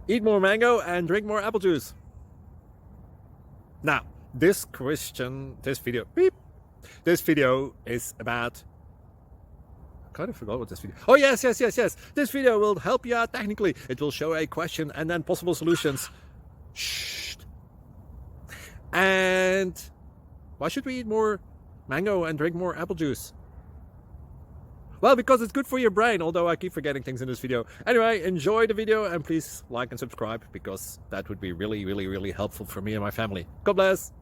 Eat more mango and drink more apple juice. Now, this video is about, I kind of forgot what this video. Oh, yes. This video will help you out technically. It will show a question and then possible solutions. Shh. And why should we eat more mango and drink more apple juice? Well, because it's good for your brain, although I keep forgetting things in this video. Anyway, enjoy the video and please like and subscribe, because that would be really helpful for me and my family. God bless.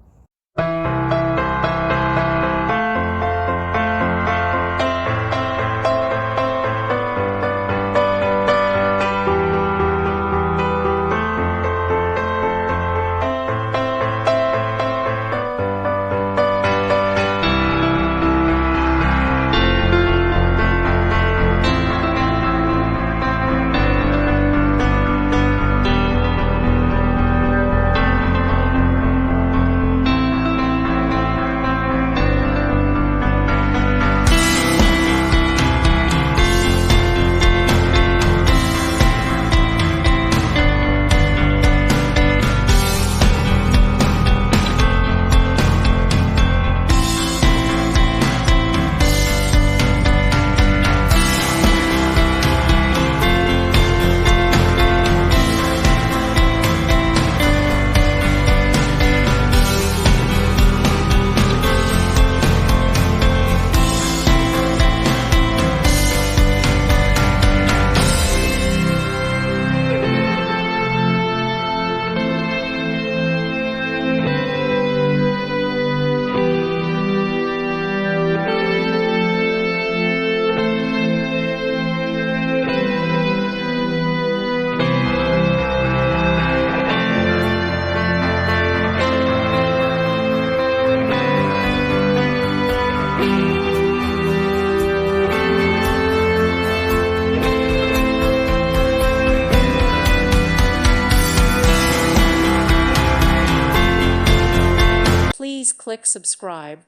Please click subscribe.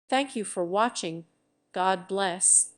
Thank you for watching. God bless.